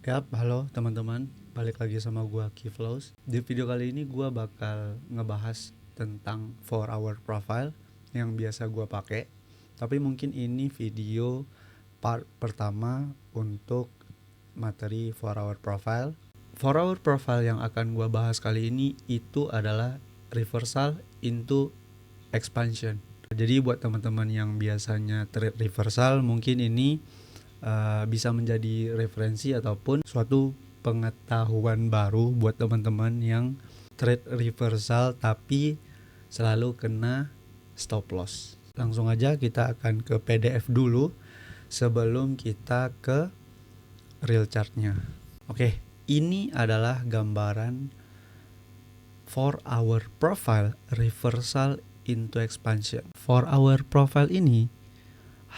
Yap, halo teman-teman, balik lagi sama gua Kiflows. Di video kali ini gua bakal ngebahas tentang 4-hour profile yang biasa gua pakai. Tapi mungkin ini video part pertama untuk materi 4-hour profile. 4-hour profile yang akan gua bahas kali ini itu adalah reversal into expansion. Jadi buat teman-teman yang biasanya trade reversal, mungkin ini bisa menjadi referensi ataupun suatu pengetahuan baru buat teman-teman yang trade reversal tapi selalu kena stop loss. Langsung aja kita akan ke PDF dulu sebelum kita ke real chartnya. Oke, ini adalah gambaran 4-hour profile reversal into expansion. 4-hour profile ini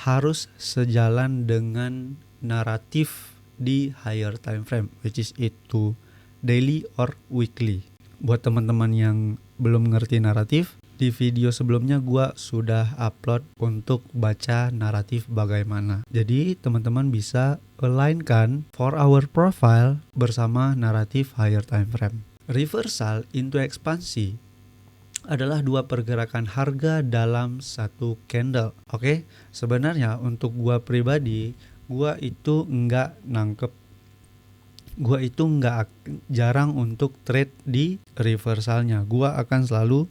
harus sejalan dengan naratif di higher time frame, which is itu daily or weekly. Buat teman-teman yang belum ngerti naratif, di video sebelumnya gua sudah upload untuk baca naratif bagaimana. Jadi teman-teman bisa alignkan 4-hour profile bersama naratif higher time frame. Reversal into ekspansi adalah dua pergerakan harga dalam satu candle. Oke, sebenarnya untuk gua pribadi, gua itu jarang untuk trade di reversalnya. Gua akan selalu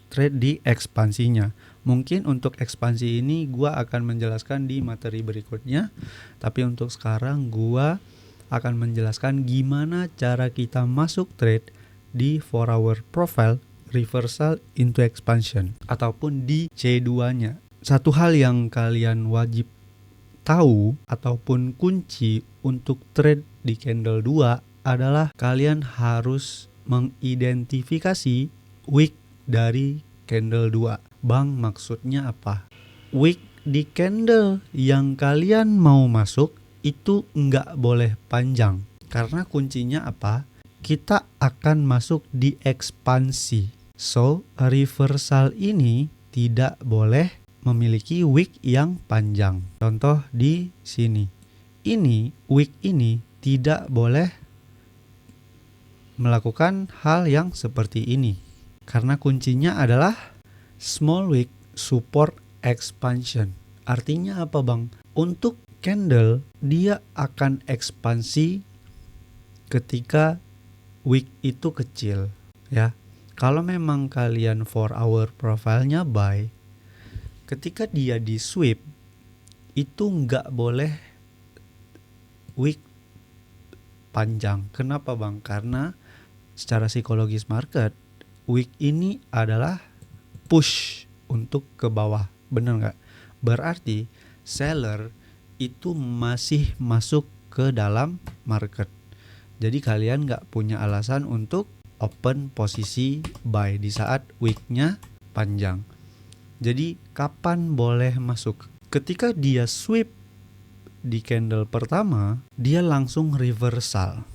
trade di ekspansinya. Mungkin untuk ekspansi ini gua akan menjelaskan di materi berikutnya, tapi untuk sekarang gua akan menjelaskan gimana cara kita masuk trade di 4-hour profile reversal into expansion ataupun di C2-nya. Satu hal yang kalian wajib tahu ataupun kunci untuk trade di candle 2 adalah kalian harus mengidentifikasi wick dari candle 2. Bang, maksudnya apa? Wick di candle yang kalian mau masuk itu nggak boleh panjang. Karena kuncinya apa? Kita akan masuk di ekspansi. So, reversal ini tidak boleh memiliki wick yang panjang. Contoh di sini. Ini, wick ini tidak boleh melakukan hal yang seperti ini. Karena kuncinya adalah small wick support expansion. Artinya apa, Bang? Untuk candle, dia akan ekspansi ketika wick itu kecil, ya. Kalau memang kalian 4-hour profile-nya buy, ketika dia di sweep, itu nggak boleh wick panjang. Kenapa, Bang? Karena secara psikologis market, wick ini adalah push untuk ke bawah. Bener nggak? Berarti seller itu masih masuk ke dalam market. Jadi kalian nggak punya alasan untuk open posisi buy di saat wicknya panjang. Jadi kapan boleh masuk? Ketika dia sweep di candle pertama, dia langsung reversal.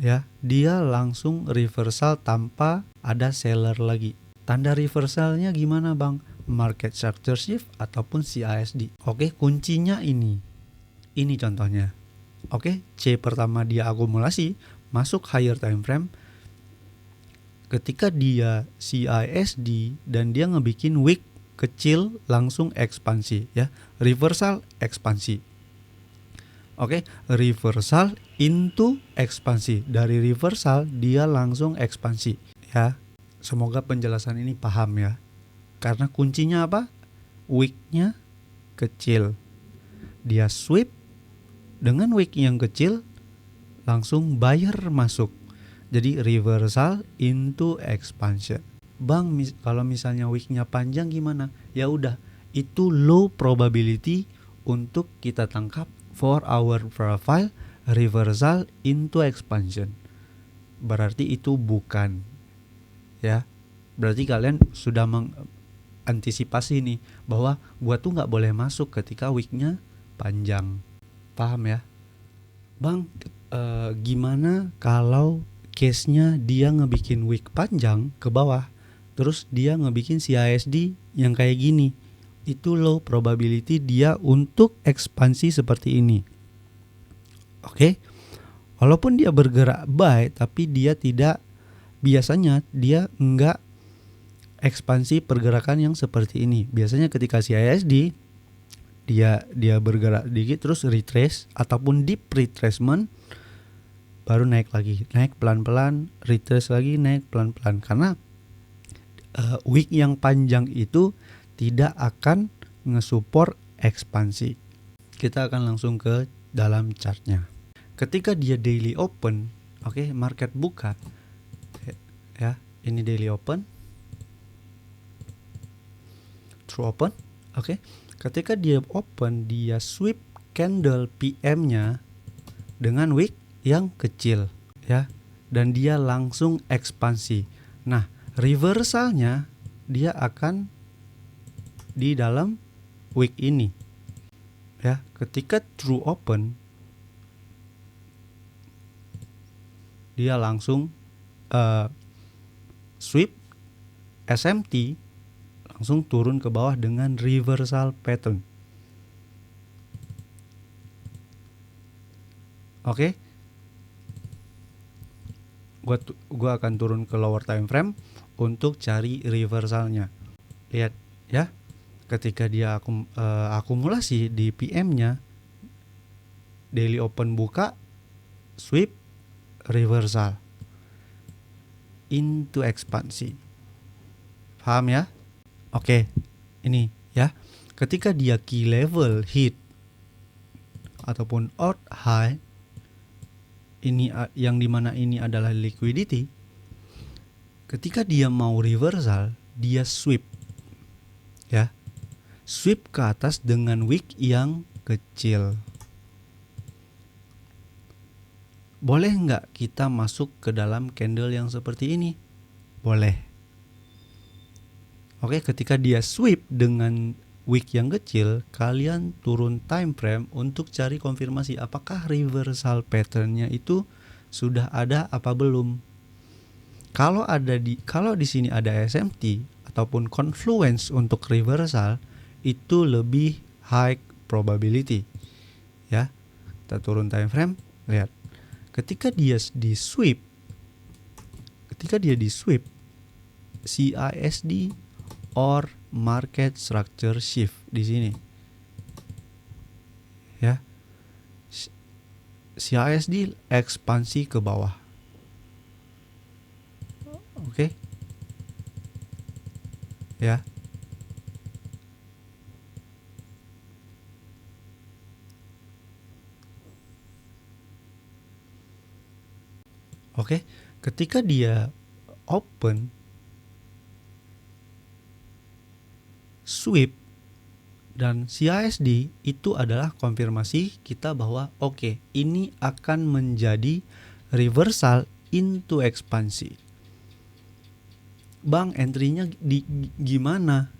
Ya, dia langsung reversal tanpa ada seller lagi. Tanda reversalnya gimana, Bang? Market structure shift ataupun CASD. Oke, kuncinya ini. Ini contohnya. Oke, C pertama dia akumulasi, masuk higher time frame. Ketika dia CASD dan dia ngebikin wick kecil langsung ekspansi, ya. Reversal ekspansi. Oke, reversal into ekspansi. Dari reversal dia langsung ekspansi, ya. Semoga penjelasan ini paham ya. Karena kuncinya apa? Wicknya kecil. Dia sweep dengan wick yang kecil langsung buyer masuk. Jadi reversal into expansion. Bang, kalau misalnya wicknya panjang gimana? Ya udah, itu low probability untuk kita tangkap 4-hour profile reversal into expansion. Berarti itu bukan, ya. Berarti kalian sudah mengantisipasi nih bahwa gua tuh nggak boleh masuk ketika wicknya panjang. Paham ya? Bang, gimana kalau case-nya dia ngebikin wick panjang ke bawah, terus dia ngebikin CASD yang kayak gini? Itu low probability dia untuk ekspansi seperti ini. Oke, Walaupun dia bergerak buy, tapi biasanya dia enggak ekspansi pergerakan yang seperti ini. Biasanya ketika CISD dia bergerak dikit terus retrace ataupun deep retracement, baru naik lagi, naik pelan-pelan, retrace lagi, naik pelan-pelan. Karena wick yang panjang itu tidak akan nge-support ekspansi. Kita akan langsung ke dalam chartnya. Ketika dia daily open, market buka, ya, ini daily open, true open, ketika dia open, dia sweep candle PM-nya dengan wick yang kecil, ya, dan dia langsung ekspansi. Nah, reversalnya dia akan di dalam wick ini, ya. Ketika true open, dia langsung sweep SMT, langsung turun ke bawah dengan reversal pattern. Gua akan turun ke lower time frame untuk cari reversalnya. Lihat ya, ketika dia akumulasi di PM-nya, daily open buka, sweep, reversal into ekspansi. Paham ya? Ini ya. Ketika dia key level hit ataupun out high, ini yang dimana ini adalah liquidity. Ketika dia mau reversal, dia sweep, ya, sweep ke atas dengan wick yang kecil. Boleh nggak kita masuk ke dalam candle yang seperti ini? Boleh. Ketika dia sweep dengan wick yang kecil, kalian turun time frame untuk cari konfirmasi apakah reversal patternnya itu sudah ada apa belum. Kalau di sini ada SMT ataupun confluence untuk reversal, itu lebih high probability, ya. Kita turun time frame, lihat. Ketika dia di sweep, CISD or market structure shift di sini, ya. CISD ekspansi ke bawah. Ya. Ketika dia open, sweep dan CISD, itu adalah konfirmasi kita bahwa ini akan menjadi reversal into ekspansi. Bang, entry-nya gimana?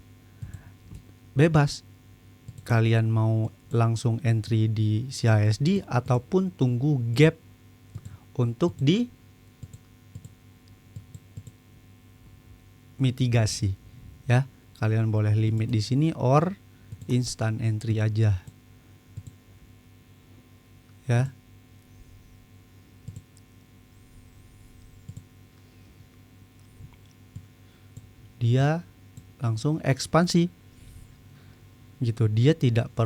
Bebas. Kalian mau langsung entry di CISD ataupun tunggu gap untuk di mitigasi, ya. Kalian boleh limit di sini or instant entry aja, ya. Dia langsung ekspansi gitu. Dia nggak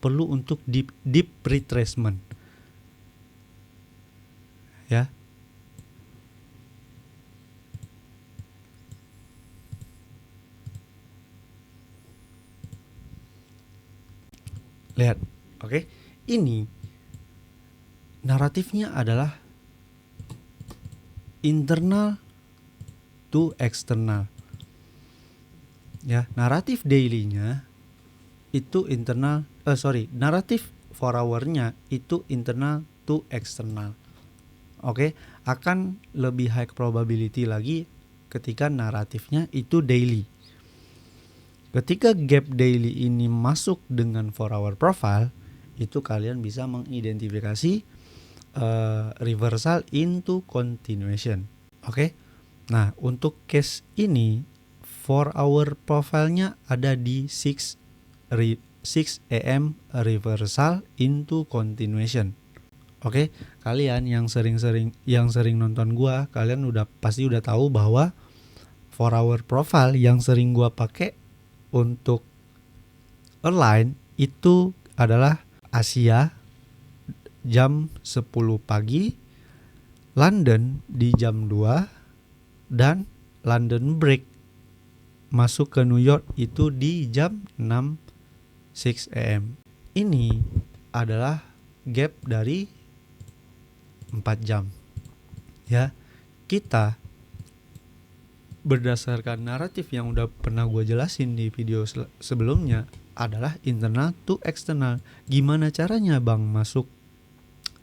perlu untuk deep retracement, ya. Lihat, ini naratifnya adalah internal to external, ya. Naratif daily-nya itu naratif 4 hour-nya itu internal to external. Akan lebih high probability lagi ketika naratifnya itu daily. Ketika gap daily ini masuk dengan 4 hour profile, itu kalian bisa mengidentifikasi reversal into continuation. Nah, untuk case ini 4 hour profile-nya ada di 6 AM reversal into continuation. Oke, kalian yang sering nonton gua, kalian pasti udah tahu bahwa 4 hour profile yang sering gua pakai untuk align itu adalah Asia jam 10 pagi, London di jam 2, dan London break masuk ke New York itu di jam 6 am. Ini adalah gap dari 4 jam. Ya, kita berdasarkan naratif yang udah pernah gue jelasin di video sebelumnya adalah internal to external. Gimana caranya bang masuk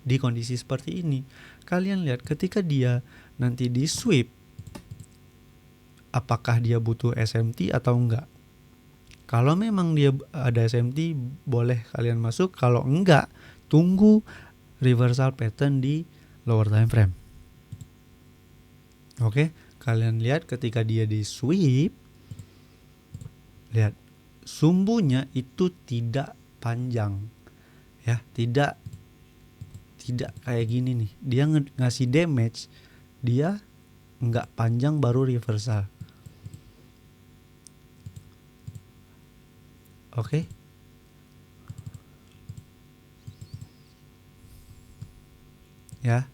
di kondisi seperti ini? Kalian lihat ketika dia nanti di sweep, apakah dia butuh SMT atau enggak? Kalau memang dia ada SMT, boleh kalian masuk. Kalau enggak, tunggu reversal pattern di lower time frame. Oke, kalian lihat ketika dia di sweep, lihat sumbunya itu tidak panjang, ya, tidak kayak gini nih. Dia ngasih damage, dia nggak panjang baru reversal. Oke. Ya.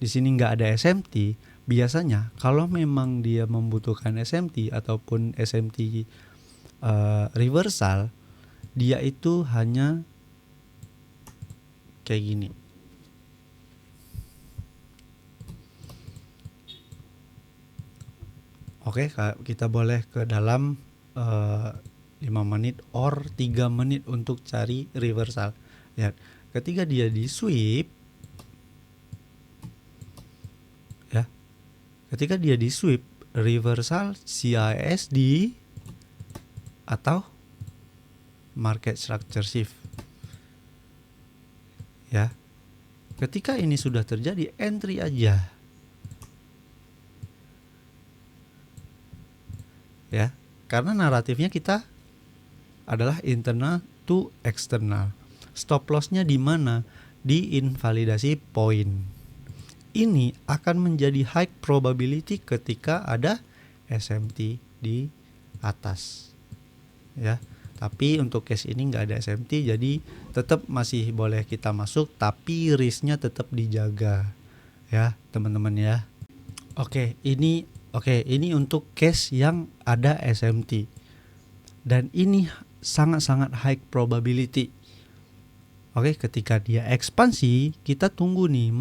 Di sini nggak ada SMT. Biasanya kalau memang dia membutuhkan SMT ataupun SMT reversal, dia itu hanya kayak gini. Oke, kita boleh ke dalam 5 menit or 3 menit untuk cari reversal. Lihat, ketika dia di sweep, ya, ketika dia di sweep reversal CISD atau market structure shift, ya, ketika ini sudah terjadi, entry aja, ya, karena naratifnya kita adalah internal to external. Stop lossnya di mana? Di invalidasi point. Ini akan menjadi high probability ketika ada SMT di atas, ya. Tapi untuk case ini nggak ada SMT, jadi tetap masih boleh kita masuk, tapi risknya tetap dijaga, ya teman-teman ya. Oke, ini untuk case yang ada SMT, dan ini sangat-sangat high probability. Oke, ketika dia ekspansi, kita tunggu nih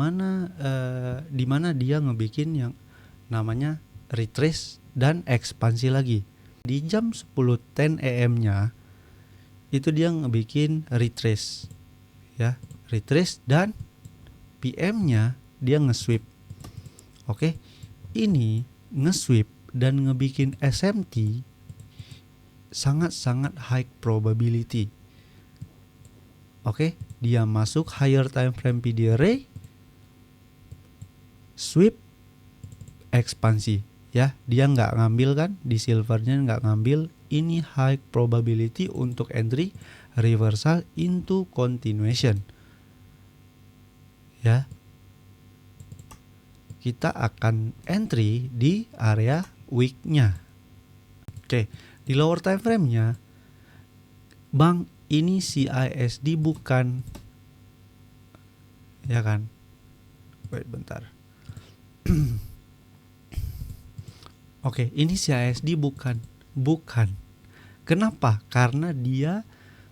di mana dia ngebikin yang namanya retrace dan ekspansi lagi. Di jam 10:10 AM-nya itu dia ngebikin retrace, ya, retrace, dan PM-nya dia nge-sweep. Oke, ini nge-sweep dan ngebikin SMT sangat-sangat high probability. Oke, dia masuk higher time frame PD array, sweep, ekspansi, ya. Dia nggak ngambil kan, di silvernya nggak ngambil. Ini high probability untuk entry reversal into continuation, ya. Kita akan entry di area week-nya. Oke, di lower time frame-nya, bang, ini CISD bukan, ya kan? Wait bentar. Oke, ini CISD bukan. Kenapa? Karena dia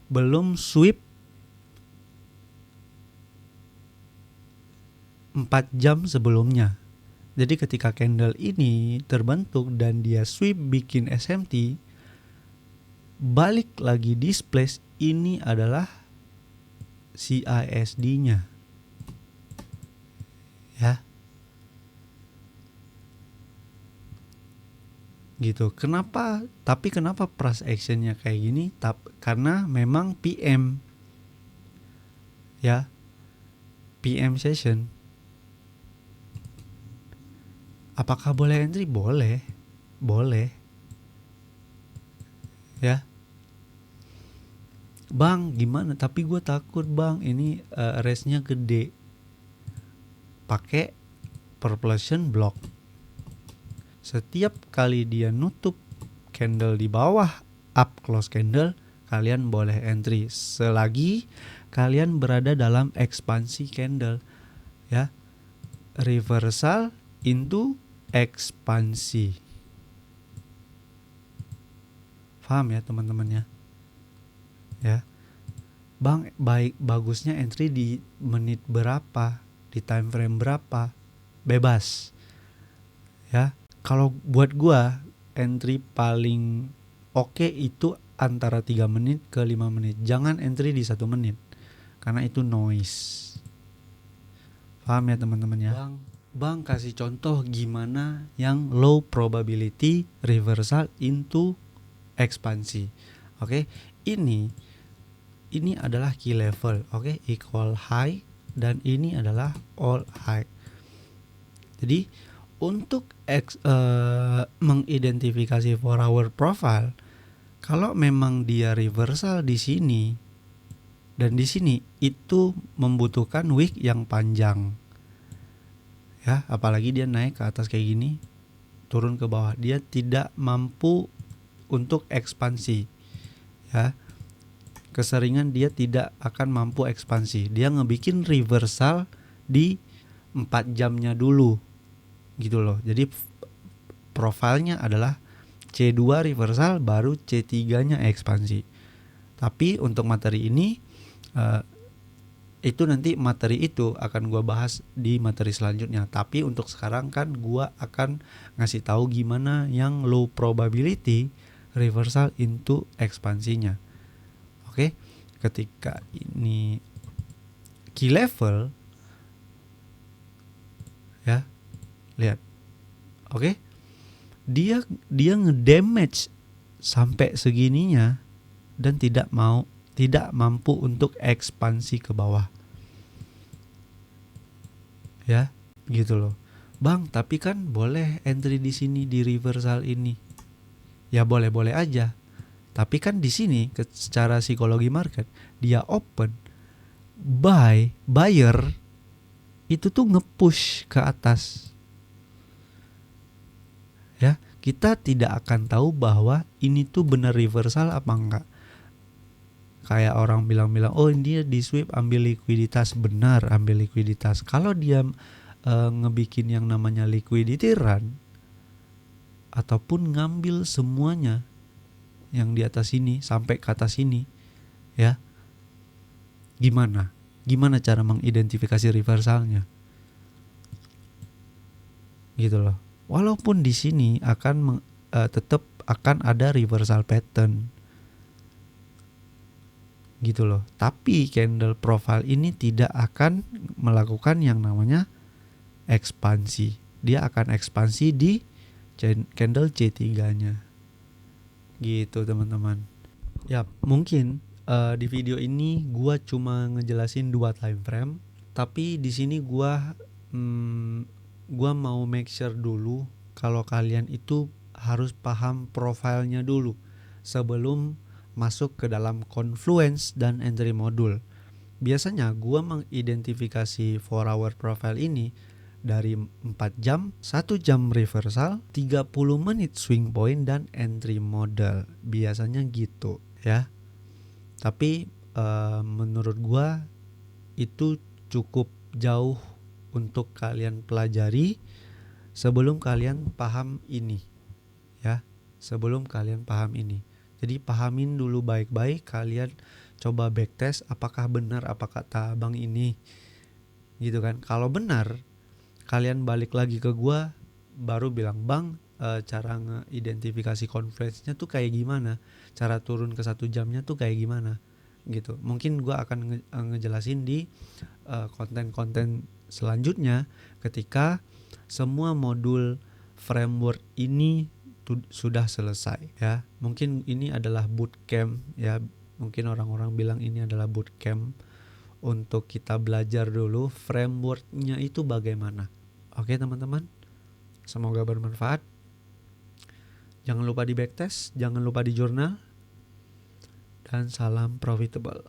belum sweep 4 jam sebelumnya. Jadi ketika candle ini terbentuk dan dia sweep bikin SMT, balik lagi displace, ini adalah CISD-nya, ya. Gitu. Kenapa price action-nya kayak gini? Karena memang PM, ya. PM session. Apakah boleh entry? Boleh. Ya. Bang, gimana? Tapi gue takut bang, ini race-nya gede. pakai propulsion block. Setiap kali dia nutup candle di bawah up close candle, kalian boleh entry selagi kalian berada dalam ekspansi candle, ya. Reversal into ekspansi. Paham ya teman-teman ya? Ya. Bang, bagusnya entry di menit berapa, di time frame berapa? Bebas. Ya. Kalau buat gua entry paling oke itu antara 3 menit ke 5 menit. Jangan entry di 1 menit. Karena itu noise. Paham ya teman-teman ya? Bang kasih contoh gimana yang low probability reversal into ekspansi. Oke, ini adalah key level. Oke, equal high dan ini adalah all high. Jadi untuk mengidentifikasi 4 hour profile, kalau memang dia reversal di sini dan di sini, itu membutuhkan wick yang panjang. Ya, apalagi dia naik ke atas kayak gini, turun ke bawah, dia tidak mampu untuk ekspansi. Ya. Keseringan dia tidak akan mampu ekspansi. Dia ngebikin reversal di 4 jamnya dulu. Gitu loh. Jadi profilnya adalah C2 reversal baru C3-nya ekspansi. Tapi untuk materi ini itu nanti materi itu akan gua bahas di materi selanjutnya. Tapi untuk sekarang kan gua akan ngasih tahu gimana yang low probability reversal into ekspansinya. Oke. Ketika ini key level, ya. Lihat. Oke. Dia ngedamage sampai segininya dan tidak mampu untuk ekspansi ke bawah. Ya, gitu loh. Bang, tapi kan boleh entry di sini di reversal ini. Ya boleh-boleh aja. Tapi kan di sini secara psikologi market dia open buyer itu tuh nge-push ke atas. Ya, kita tidak akan tahu bahwa ini tuh benar reversal apa enggak. Kayak orang bilang-bilang, oh dia di sweep ambil likuiditas. Benar, ambil likuiditas. Kalau dia ngebikin yang namanya liquidity run ataupun ngambil semuanya yang di atas ini sampai ke atas ini, ya, gimana cara mengidentifikasi reversalnya, gitu loh. Walaupun di sini akan tetap akan ada reversal pattern, gitu loh. Tapi candle profile ini tidak akan melakukan yang namanya ekspansi. Dia akan ekspansi di candle C3-nya. Gitu teman-teman. Ya, mungkin di video ini gua cuma ngejelasin 2 time frame, tapi di sini gua mau make sure dulu kalau kalian itu harus paham profilnya dulu sebelum masuk ke dalam confluence dan entry module. Biasanya gua mengidentifikasi 4 hour profile ini dari 4 jam, 1 jam reversal, 30 menit swing point dan entry model. Biasanya gitu, ya. Tapi menurut gua itu cukup jauh untuk kalian pelajari sebelum kalian paham ini, ya. Sebelum kalian paham ini. Jadi pahamin dulu baik-baik, kalian coba backtest apakah benar apa kata Bang ini. Gitu kan. Kalau benar, kalian balik lagi ke gua baru bilang, "Bang, cara ngeidentifikasi confluence-nya tuh kayak gimana? Cara turun ke 1 jamnya tuh kayak gimana?" Gitu. Mungkin gua akan ngejelasin di konten-konten selanjutnya ketika semua modul framework ini sudah selesai, ya. Mungkin ini adalah bootcamp, ya. Mungkin orang-orang bilang ini adalah bootcamp untuk kita belajar dulu frameworknya itu bagaimana. Oke teman-teman, semoga bermanfaat. Jangan lupa di backtest, jangan lupa di jurnal, dan salam profitable.